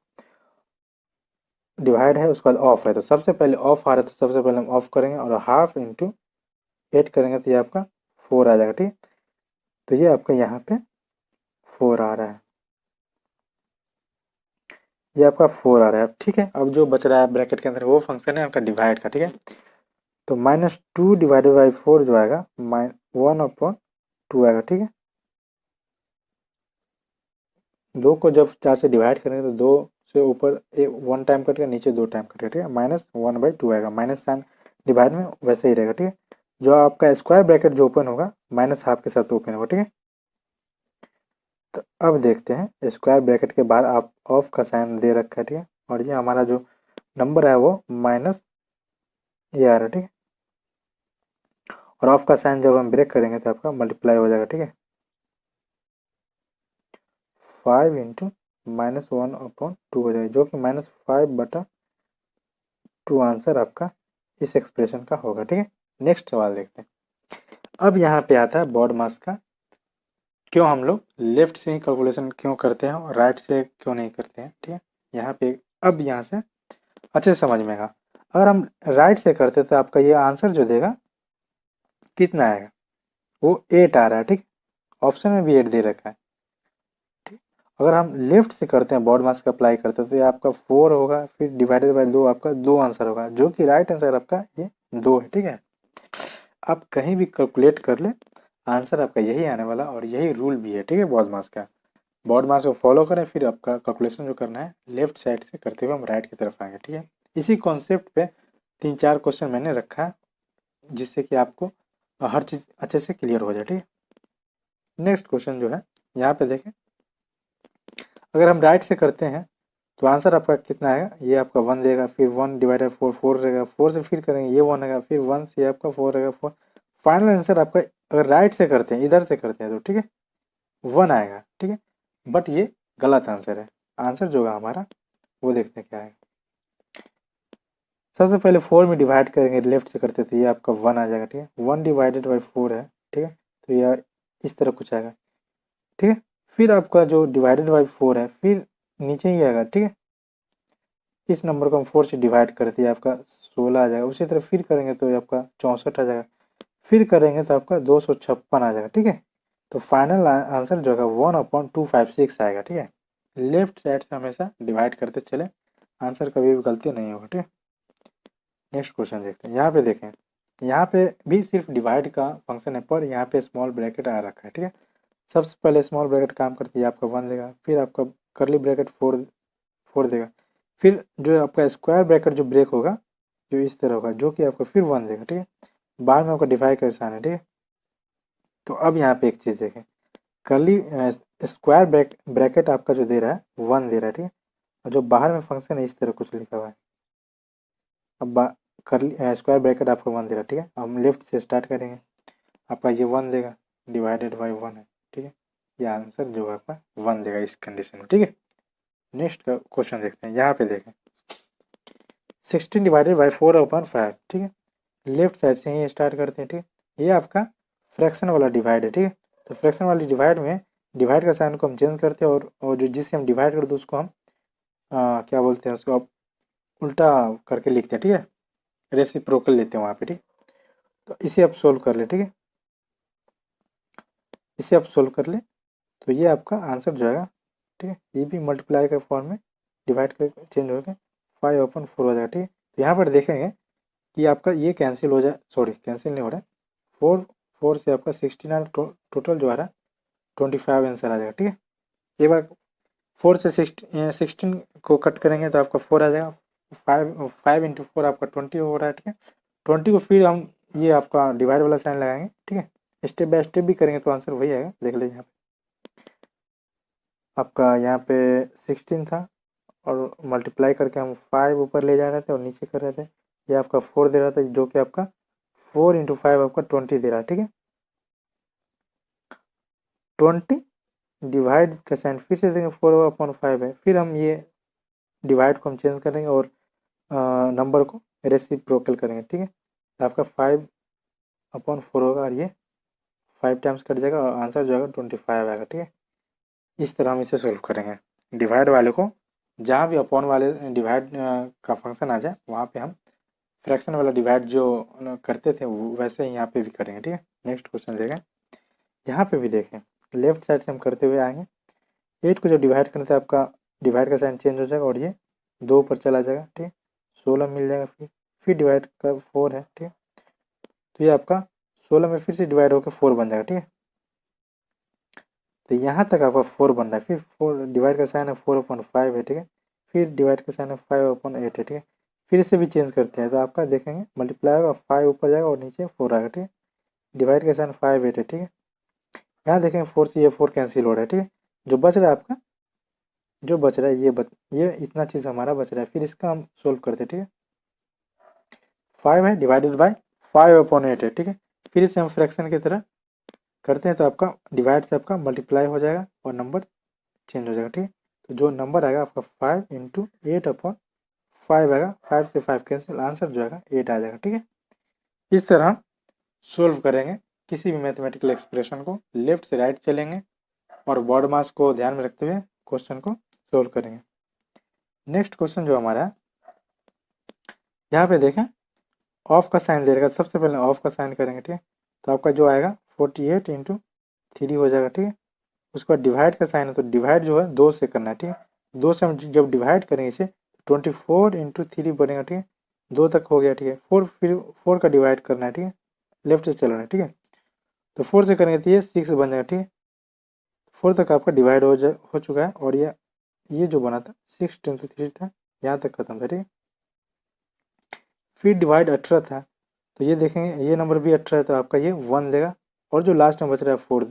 डिवाइड है, उसके बाद ऑफ है। तो सबसे पहले ऑफ आ रहा है तो सबसे पहले हम ऑफ करेंगे और हाफ इंटू 8 करेंगे तो ये आपका 4 आ जाएगा, ठीक है। तो ये आपका यहाँ पे 4 आ रहा है, ये आपका 4 आ रहा है, ठीक है। अब जो बच रहा है ब्रैकेट के अंदर वो फंक्शन है आपका डिवाइड का, ठीक है। तो -2 डिवाइडेड बाई 4 जो आएगा 1/2 आएगा, ठीक है। 2 को जब 4 से डिवाइड करेंगे तो 2 से ऊपर 1 टाइम कटेगा, नीचे 2 टाइम कटेगा, ठीक है। -1/2 आएगा, माइनस साइन डिवाइड में वैसे ही रहेगा, ठीक है। जो आपका स्क्वायर ब्रैकेट जो ओपन होगा -हाफ के साथ ओपन होगा, ठीक है। तो अब देखते हैं स्क्वायर ब्रैकेट के बाद आप ऑफ का साइन दे रखा है, ठीक है। और ये हमारा जो नंबर है वो माइनस ये आ रहा है, ठीक है। और ऑफ का साइन जब हम ब्रेक करेंगे तो आपका मल्टीप्लाई हो जाएगा, ठीक है। 5 इंटू -1/2 हो जाएगा, जो कि -5/2 आंसर आपका इस एक्सप्रेशन का होगा, ठीक है। नेक्स्ट सवाल देखते हैं। अब यहाँ पे आता है बॉड मास का, क्यों हम लोग लेफ्ट से ही कैलकुलेशन क्यों करते हैं और राइट से क्यों नहीं करते हैं, ठीक है। यहाँ पे अब यहाँ से अच्छे से समझ में आएगा। अगर हम राइट से करते तो आपका ये आंसर जो देगा कितना आएगा, वो 8 आ रहा है, ठीक। ऑप्शन में भी 8 दे रखा है, ठीक। अगर हम लेफ्ट से करते हैं बॉड मास का अप्लाई करते हैं तो ये आपका 4 होगा, फिर डिवाइडेड बाय 2 आपका 2 आंसर होगा, जो कि राइट आंसर आपका ये 2 है, ठीक है। आप कहीं भी कैलकुलेट कर ले आंसर आपका यही आने वाला और यही रूल भी है, ठीक है। बॉड मास का, बॉड मास को फॉलो करें, फिर आपका कैलकुलेशन जो करना है लेफ्ट साइड से करते हुए हम राइट की तरफ आएंगे, ठीक है। इसी कॉन्सेप्ट पे 3-4 क्वेश्चन मैंने रखा है जिससे कि आपको हर चीज़ अच्छे से क्लियर हो जाए, ठीक है। नेक्स्ट क्वेश्चन जो है यहाँ पे देखें, अगर हम राइट से करते हैं तो आंसर आपका कितना आएगा, ये आपका 1 देगा, फिर 1 डिवाइडेड 4 4 रहेगा, 4 से फिर करेंगे ये 1 आएगा, फिर 1 से आपका 4 रहेगा 4। फाइनल आंसर आपका अगर राइट से करते हैं, इधर से करते हैं तो ठीक है 1 आएगा, ठीक है। बट ये गलत आंसर है। आंसर जो होगा हमारा वो देखते हैं क्या आएगा। सबसे पहले 4 में डिवाइड करेंगे, लेफ्ट से करते तो ये आपका 1 आ जाएगा, ठीक है। 1 डिवाइडेड बाई 4 है, ठीक है, तो यह इस तरह कुछ आएगा, ठीक है। फिर आपका जो डिवाइडेड बाई 4 है फिर नीचे ही आएगा, ठीक है। इस नंबर को हम 4 से डिवाइड करते हैं आपका 16 आ जाएगा। उसी तरह फिर करेंगे तो ये आपका 64 आ जाएगा, फिर करेंगे तो आपका 256 आ जाएगा, ठीक है। तो फाइनल आंसर जो है 1/256 आएगा। ठीक है, लेफ्ट साइड से हमेशा डिवाइड करते चले, आंसर कभी भी गलती नहीं होगा। ठीक है, नेक्स्ट क्वेश्चन देखते हैं। यहाँ पे देखें, यहाँ पे भी सिर्फ डिवाइड का फंक्शन है, पर यहाँ पे स्मॉल ब्रैकेट आ रखा है। ठीक है, सबसे पहले स्मॉल ब्रैकेट काम करती है, आपका 1 देगा, फिर आपका करली ब्रैकेट 4 देगा, फिर जो आपका स्क्वायर ब्रैकेट जो ब्रेक होगा जो इस तरह होगा, जो कि आपको फिर 1 देगा। ठीक है, बाद में आपका डिवाइड का निशान है। ठीक है, तो अब यहाँ पे एक चीज़ देखें, करली स्क्वायर ब्रैकेट आपका जो दे रहा है 1 दे रहा है। ठीक है, और जो बाहर में फंक्शन है इस तरह कुछ लिखा हुआ है। अब करली स्क्वायर ब्रैकेट आपको 1 दे रहा है। ठीक है, हम लेफ्ट से स्टार्ट करेंगे, आपका ये 1 देगा, डिवाइडेड बाई 1 है। ठीक है, ये आंसर जो है आपका 1 देगा इस कंडीशन में। ठीक है, नेक्स्ट का क्वेश्चन देखते हैं। यहाँ पे देखें 16 डिवाइडेड बाई 4/5। ठीक है, लेफ्ट साइड से ही स्टार्ट करते हैं। ठीक है, ये आपका फ्रैक्शन वाला डिवाइड है। ठीक है, तो फ्रैक्शन वाली डिवाइड में डिवाइड का साइन को हम चेंज करते हैं, और जो जिससे हम डिवाइड करते हैं उसको हम क्या बोलते हैं, उसको आप उल्टा करके लिखते हैं। ठीक है, रेसिप्रोकल लेते हैं वहाँ पे। ठीक, तो इसे आप सोल्व कर ले। ठीक है, इसे आप सोल्व कर ले तो ये आपका आंसर जो है। ठीक है, ये भी मल्टीप्लाई के फॉर्म में डिवाइड कर चेंज हो गया, 5/4 हो जाएगा। ठीक है, तो यहाँ पर देखेंगे कि आपका ये कैंसिल हो जाए, सॉरी कैंसिल नहीं हो रहा है, 4 से आपका 16 टोटल जो आ रहा है 25 आंसर आ जाएगा। ठीक है, एक बार 4 से 16 को कट करेंगे तो आपका 4 आ जाएगा, 5 × 4 आपका 20 हो रहा है। ठीक है, 20 को फिर हम ये आपका डिवाइड वाला साइन लगाएंगे। ठीक है, स्टेप बाय स्टेप भी करेंगे तो आंसर वही आएगा। देख लीजिए यहाँ पे आपका यहाँ पे 16 था, और मल्टीप्लाई करके हम 5 ऊपर ले जा रहे थे और नीचे कर रहे थे। ये आपका 4 दे रहा था, जो कि आपका 4 × 5 आपका 20 दे रहा है। ठीक है, 20 डिवाइड का साइन फिर से देंगे, 4/5 है, फिर हम ये डिवाइड को हम चेंज करेंगे और नंबर को रेसिप्रोकल करेंगे। ठीक है, तो आपका 5/4 होगा, और ये 5 टाइम्स कट जाएगा और आंसर जो आएगा 25 आएगा। ठीक है, इस तरह हम इसे सोल्व करेंगे। डिवाइड वाले को जहाँ भी अपॉन वाले डिवाइड का फंक्शन आ जाए वहाँ पे हम फ्रैक्शन वाला डिवाइड जो करते थे वैसे ही यहाँ पे भी करेंगे। ठीक है, नेक्स्ट क्वेश्चन देखें। यहाँ पे भी देखें, लेफ्ट साइड से हम करते हुए आएंगे। 8 को जब डिवाइड करने से आपका डिवाइड का साइन चेंज हो जाएगा और ये 2 पर चला जाएगा। ठीक है, 16 मिल जाएगा, फिर डिवाइड का 4 है। ठीक है, तो ये आपका 16 में फिर से डिवाइड होकर 4 बन जाएगा। ठीक है, तो यहाँ तक आपका 4 बन रहा है, फिर 4 डिवाइड का साइन है 4/5 है। ठीक है, फिर डिवाइड का साइन है 5/8 है। ठीक है, फिर इसे भी चेंज करते हैं तो आपका देखेंगे मल्टीप्लाई होगा, 5 ऊपर जाएगा और नीचे 4 आएगा। ठीक है, डिवाइड का साइन 5/8 है। ठीक है, यहाँ देखेंगे 4 से ये 4 कैंसिल हो रहा है। ठीक है, जो बच रहा है आपका, जो बच रहा है ये इतना चीज़ हमारा बच रहा है, फिर इसका हम सोल्व करते हैं। ठीक है, 5 है डिवाइडेड बाई 5/8 है। ठीक है, फिर इसे हम फ्रैक्शन की तरह करते हैं तो आपका डिवाइड से आपका मल्टीप्लाई हो जाएगा और नंबर चेंज हो जाएगा। ठीक है, तो जो नंबर आएगा आपका 5 × 8/5 आएगा, 5 से 5 कैंसिल, आंसर जो आएगा 8 आ जाएगा। ठीक है, इस तरह सोल्व करेंगे किसी भी मैथमेटिकल एक्सप्रेशन को, लेफ्ट से राइट चलेंगे और वर्ड मास को ध्यान में रखते हुए क्वेश्चन को सोल्व करेंगे। नेक्स्ट क्वेश्चन जो हमारा है, यहाँ पे देखें ऑफ का साइन दे रखा, सबसे पहले ऑफ का साइन करेंगे। ठीक है, तो आपका जो आएगा 48 × 3 हो जाएगा। ठीक है, उसके बाद डिवाइड का साइन है तो डिवाइड जो है 2 से करना है। ठीक है, 2 से हम जब डिवाइड करेंगे इसे 24 × 3 बनेगा। ठीक है, 2 तक हो गया। ठीक है, 4 फिर 4 का डिवाइड करना है। ठीक है, लेफ्ट से चलना है। ठीक है, तो 4 से करेंगे तो ये 6 बन जाएगा। ठीक है, 4 तक आपका डिवाइड हो चुका है, और ये जो बना था 6 × 3 था, यहाँ तक खत्म था। ठीक है, फिर डिवाइड 18 था, तो ये देखेंगे ये नंबर भी 18 है तो आपका ये 1 देगा, और जो लास्ट में बच रहा है 4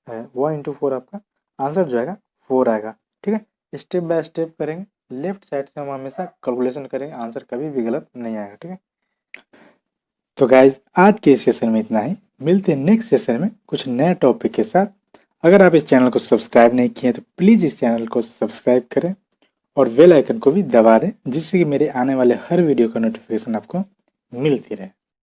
है, 1 × 4 आपका आंसर जो आएगा 4 आएगा। ठीक है, स्टेप बाय स्टेप करेंगे, लेफ्ट साइड से हम हमेशा कैलकुलेशन करेंगे, आंसर कभी भी गलत नहीं आएगा। ठीक है, तो गाइज आज के इस सेशन में इतना ही, मिलते हैं नेक्स्ट सेशन में कुछ नए टॉपिक के साथ। अगर आप इस चैनल को सब्सक्राइब नहीं किए तो प्लीज़ इस चैनल को सब्सक्राइब करें और बेल आइकन को भी दबा दें, जिससे कि मेरे आने वाले हर वीडियो का नोटिफिकेशन आपको मिलती रहे।